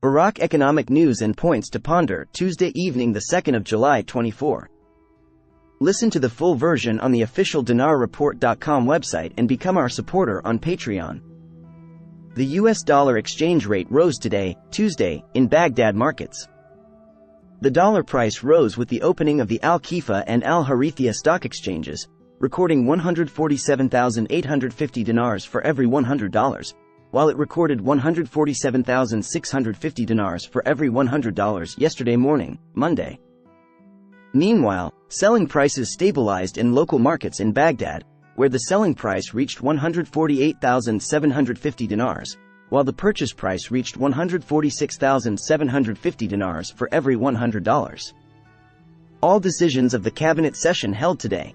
Iraq economic news and points to ponder, Tuesday evening, the 2nd of July 24. Listen to the full version on the official dinarreport.com website and become our supporter on Patreon. The US dollar exchange rate rose today, Tuesday, in Baghdad markets. The dollar price rose with the opening of the Al-Khifa and Al-Harithia stock exchanges, recording 147,850 dinars for every $100, while it recorded 147,650 dinars for every $100 yesterday morning, Monday. Meanwhile, selling prices stabilized in local markets in Baghdad, where the selling price reached 148,750 dinars, while the purchase price reached 146,750 dinars for every $100. All decisions of the cabinet session held today.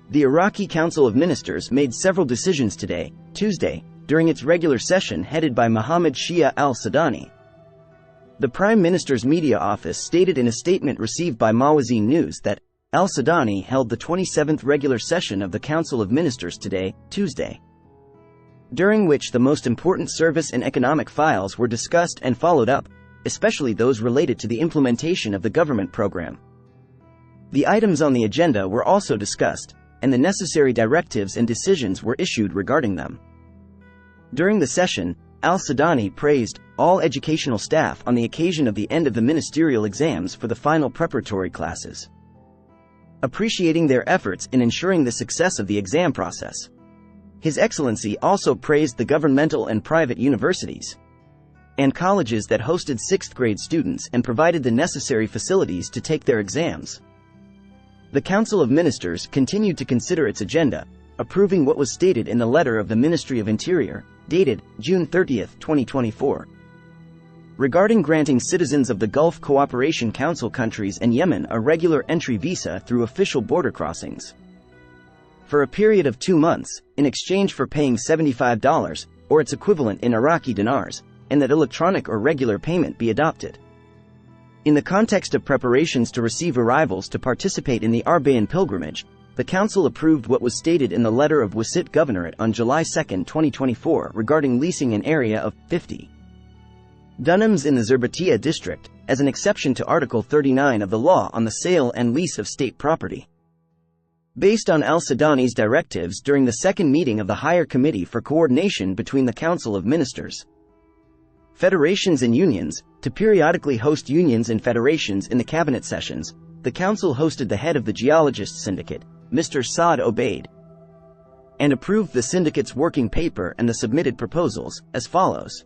The Iraqi Council of Ministers made several decisions today, Tuesday, during its regular session headed by Mohammed Shia al-Sudani. The Prime Minister's media office stated in a statement received by Mawazin News that al-Sudani held the 27th regular session of the Council of Ministers today, Tuesday, during which the most important service and economic files were discussed and followed up, especially those related to the implementation of the government program. The items on the agenda were also discussed, and the necessary directives and decisions were issued regarding them. During the session, al-Sudani praised all educational staff on the occasion of the end of the ministerial exams for the final preparatory classes, appreciating their efforts in ensuring the success of the exam process. His Excellency also praised the governmental and private universities and colleges that hosted 6th grade students and provided the necessary facilities to take their exams. The Council of Ministers continued to consider its agenda, approving what was stated in the letter of the Ministry of Interior, dated June 30, 2024, regarding granting citizens of the Gulf Cooperation Council countries and Yemen a regular entry visa through official border crossings for a period of 2 months, in exchange for paying $75, or its equivalent in Iraqi dinars, and that electronic or regular payment be adopted. In the context of preparations to receive arrivals to participate in the Arbaeen pilgrimage, the Council approved what was stated in the letter of Wasit Governorate on July 2, 2024 regarding leasing an area of 50 dunams in the Zerbatia district, as an exception to Article 39 of the law on the sale and lease of state property. Based on al-Sudani's directives during the second meeting of the Higher Committee for Coordination between the Council of Ministers, Federations and Unions, to periodically host unions and federations in the cabinet sessions, the Council hosted the head of the Geologists Syndicate, Mr. Saad Obaid, and approved the syndicate's working paper and the submitted proposals, as follows.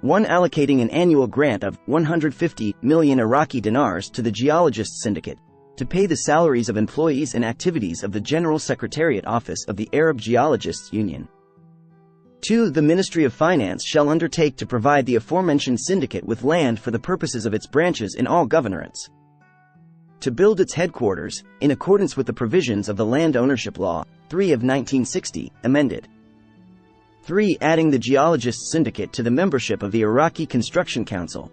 1. Allocating an annual grant of 150 million Iraqi dinars to the Geologists Syndicate, to pay the salaries of employees and activities of the General Secretariat Office of the Arab Geologists Union. 2. The Ministry of Finance shall undertake to provide the aforementioned syndicate with land for the purposes of its branches in all governorates, to build its headquarters, in accordance with the provisions of the Land Ownership Law, 3 of 1960, amended. 3. Adding the Geologists Syndicate to the membership of the Iraqi Construction Council.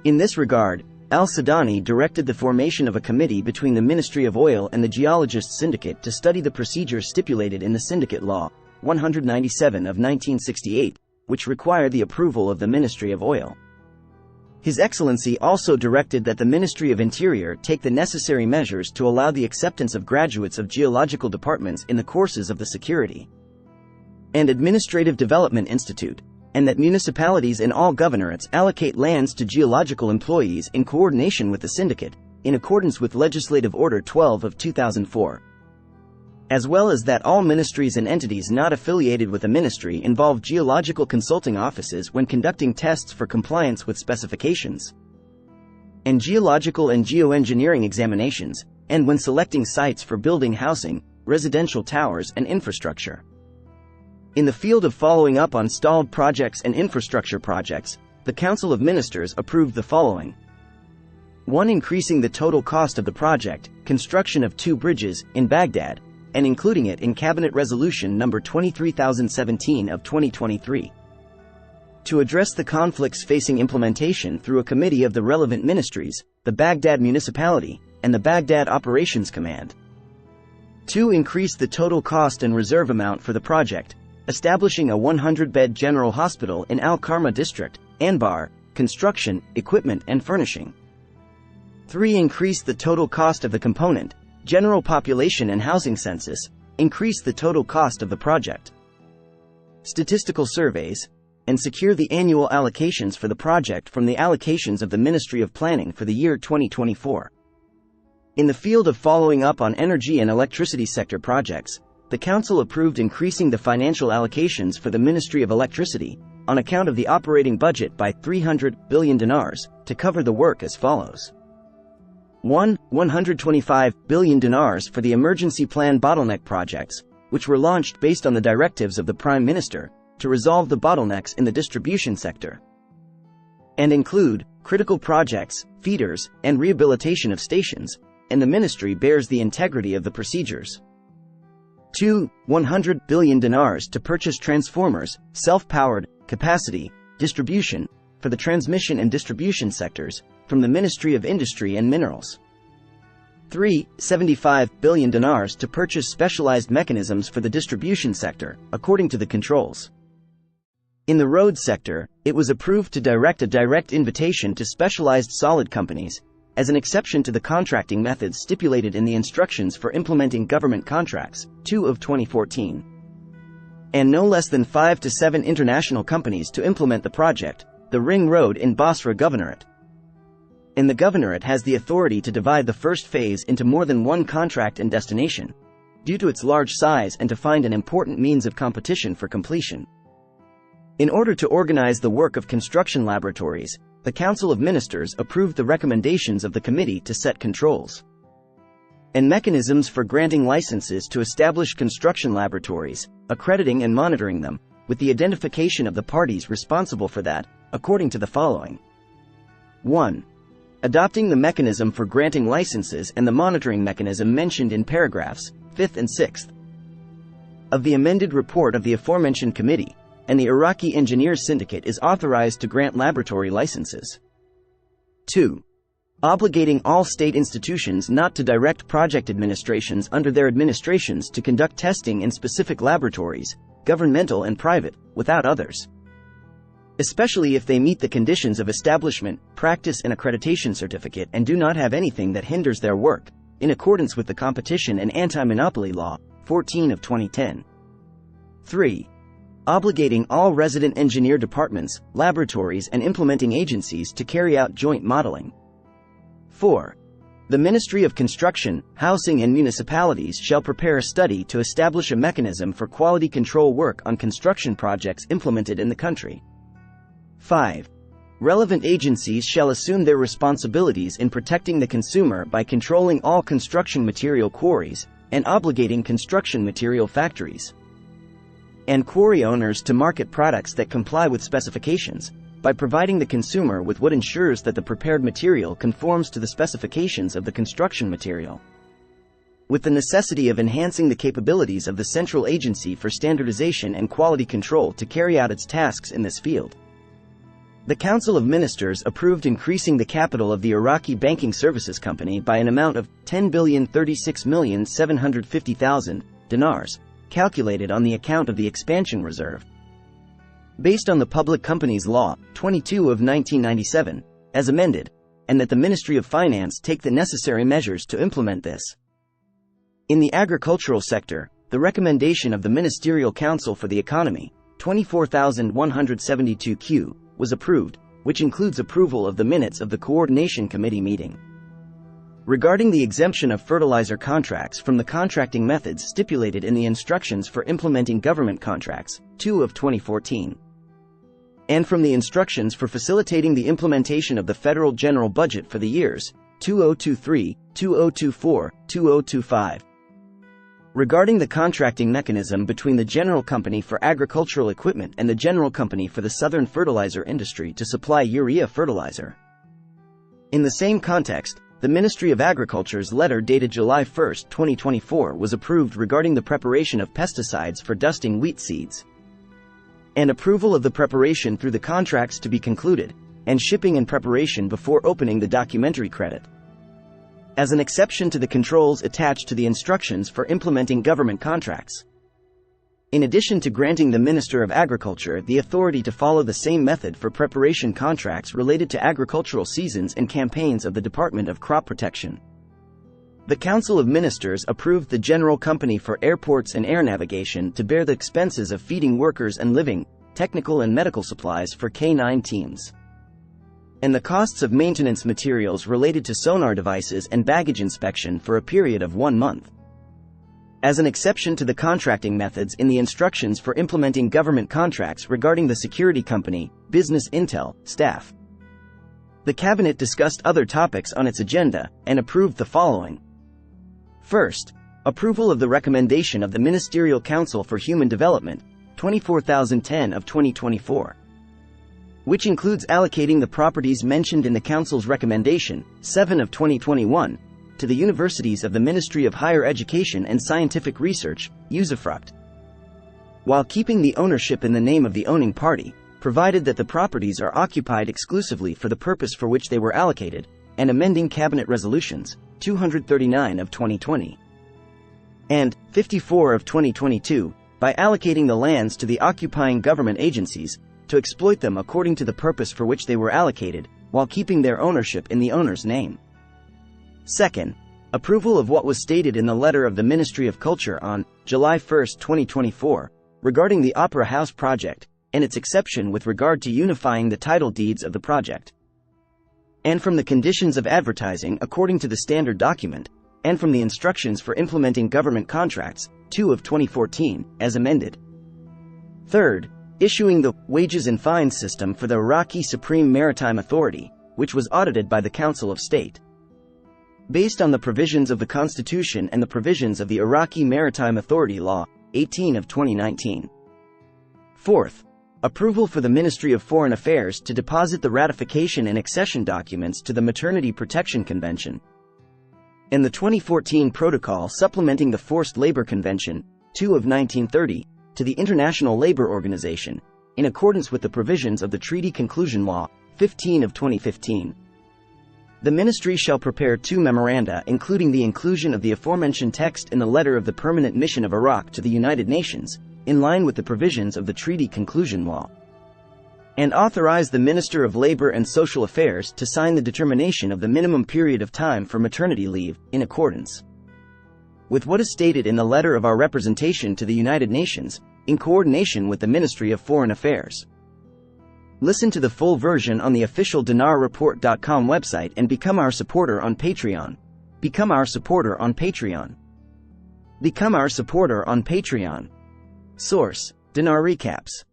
In this regard, al-Sudani directed the formation of a committee between the Ministry of Oil and the Geologists Syndicate to study the procedures stipulated in the Syndicate Law, 197 of 1968, which require the approval of the Ministry of Oil. His Excellency also directed that the Ministry of Interior take the necessary measures to allow the acceptance of graduates of geological departments in the courses of the Security and Administrative Development Institute, and that municipalities in all governorates allocate lands to geological employees in coordination with the syndicate, in accordance with Legislative Order 12 of 2004. As well as that all ministries and entities not affiliated with a ministry involve geological consulting offices when conducting tests for compliance with specifications and geological and geoengineering examinations, and when selecting sites for building housing, residential towers and infrastructure. In the field of following up on stalled projects and infrastructure projects, the Council of Ministers approved the following. 1. Increasing the total cost of the project, construction of 2 bridges, in Baghdad, and including it in Cabinet Resolution No. 23017 of 2023. To address the conflicts facing implementation through a committee of the relevant ministries, the Baghdad Municipality, and the Baghdad Operations Command. 2. Increase the total cost and reserve amount for the project, establishing a 100-bed general hospital in Al-Karma district, ANBAR, construction, equipment and furnishing. 3. Increase the total cost of the component, general population and housing census, increase the total cost of the project. Statistical surveys, and secure the annual allocations for the project from the allocations of the Ministry of Planning for the year 2024. In the field of following up on energy and electricity sector projects, the Council approved increasing the financial allocations for the Ministry of Electricity, on account of the operating budget by 300 billion dinars, to cover the work as follows. 1. 125 billion dinars for the emergency plan bottleneck projects, which were launched based on the directives of the Prime Minister, to resolve the bottlenecks in the distribution sector, and include critical projects, feeders, and rehabilitation of stations, and the Ministry bears the integrity of the procedures. 2. 100 billion dinars to purchase transformers, self-powered, capacity, distribution, for the transmission and distribution sectors, from the Ministry of Industry and Minerals. 3. 75 billion dinars to purchase specialized mechanisms for the distribution sector, according to the controls. In the road sector, it was approved to direct a direct invitation to specialized solid companies, as an exception to the contracting methods stipulated in the instructions for implementing government contracts, 2 of 2014. And no less than 5 to 7 international companies to implement the project, the Ring Road in Basra Governorate. And the Governorate has the authority to divide the first phase into more than one contract and destination, due to its large size and to find an important means of competition for completion. In order to organize the work of construction laboratories, the Council of Ministers approved the recommendations of the committee to set controls and mechanisms for granting licenses to establish construction laboratories, accrediting and monitoring them, with the identification of the parties responsible for that, according to the following. 1. Adopting the mechanism for granting licenses and the monitoring mechanism mentioned in paragraphs 5th and 6th of the amended report of the aforementioned committee, and the Iraqi Engineers Syndicate is authorized to grant laboratory licenses. 2. Obligating all state institutions not to direct project administrations under their administrations to conduct testing in specific laboratories, governmental and private, without others, especially if they meet the conditions of establishment, practice and accreditation certificate and do not have anything that hinders their work, in accordance with the Competition and Anti-Monopoly Law, 14 of 2010. 3. Obligating all resident engineer departments, laboratories and implementing agencies to carry out joint modeling. 4. The Ministry of Construction, Housing and Municipalities shall prepare a study to establish a mechanism for quality control work on construction projects implemented in the country. 5. Relevant agencies shall assume their responsibilities in protecting the consumer by controlling all construction material quarries, and obligating construction material factories and quarry owners to market products that comply with specifications, by providing the consumer with what ensures that the prepared material conforms to the specifications of the construction material, with the necessity of enhancing the capabilities of the Central Agency for Standardization and Quality Control to carry out its tasks in this field. The Council of Ministers approved increasing the capital of the Iraqi Banking Services Company by an amount of 10,036,750,000 dinars, calculated on the account of the expansion reserve, based on the Public Companies Law, 22 of 1997, as amended, and that the Ministry of Finance take the necessary measures to implement this. In the agricultural sector, the recommendation of the Ministerial Council for the Economy, 24,172 was approved, which includes approval of the minutes of the Coordination Committee meeting. Regarding the exemption of fertilizer contracts from the contracting methods stipulated in the instructions for implementing government contracts, 2 of 2014, and from the instructions for facilitating the implementation of the federal general budget for the years 2023, 2024, 2025. Regarding the contracting mechanism between the General Company for Agricultural Equipment and the General Company for the Southern Fertilizer Industry to supply urea fertilizer. In the same context, the Ministry of Agriculture's letter dated July 1, 2024 was approved regarding the preparation of pesticides for dusting wheat seeds, and approval of the preparation through the contracts to be concluded, and shipping and preparation before opening the documentary credit, as an exception to the controls attached to the instructions for implementing government contracts. in addition to granting the Minister of Agriculture the authority to follow the same method for preparation contracts related to agricultural seasons and campaigns of the Department of Crop Protection. The Council of Ministers approved the General Company for Airports and Air Navigation to bear the expenses of feeding workers and living, technical and medical supplies for K9 teams, and the costs of maintenance materials related to sonar devices and baggage inspection for a period of 1 month. As an exception to the contracting methods in the instructions for implementing government contracts regarding the security company, business intel, staff. The Cabinet discussed other topics on its agenda and approved the following. First, approval of the recommendation of the Ministerial Council for Human Development, 24,010 of 2024, which includes allocating the properties mentioned in the Council's recommendation, 7 of 2021, to the universities of the Ministry of Higher Education and Scientific Research, usufruct, while keeping the ownership in the name of the owning party, provided that the properties are occupied exclusively for the purpose for which they were allocated, and amending Cabinet Resolutions, 239 of 2020, and 54 of 2022, by allocating the lands to the occupying government agencies, to exploit them according to the purpose for which they were allocated, while keeping their ownership in the owner's name. Second, approval of what was stated in the letter of the Ministry of Culture on July 1, 2024, regarding the Opera House project, and its exception with regard to unifying the title deeds of the project, and from the conditions of advertising according to the standard document, and from the instructions for implementing government contracts, 2 of 2014, as amended. Third, issuing the wages and fines system for the Iraqi Supreme Maritime Authority, which was audited by the Council of State, based on the provisions of the Constitution and the provisions of the Iraqi Maritime Authority Law, 18 of 2019. Fourth, approval for the Ministry of Foreign Affairs to deposit the ratification and accession documents to the Maternity Protection Convention and the 2014 Protocol supplementing the Forced Labor Convention, 2 of 1930, to the International Labor Organization, in accordance with the provisions of the Treaty Conclusion Law, 15 of 2015. The Ministry shall prepare 2 memoranda including the inclusion of the aforementioned text in the letter of the Permanent Mission of Iraq to the United Nations, in line with the provisions of the Treaty Conclusion Law, and authorize the Minister of Labor and Social Affairs to sign the determination of the minimum period of time for maternity leave, in accordance with what is stated in the letter of our representation to the United Nations, in coordination with the Ministry of Foreign Affairs. Listen to the full version on the official dinarreport.com website and become our supporter on Patreon. Become our supporter on Patreon. Become our supporter on Patreon. Source: Dinar Recaps.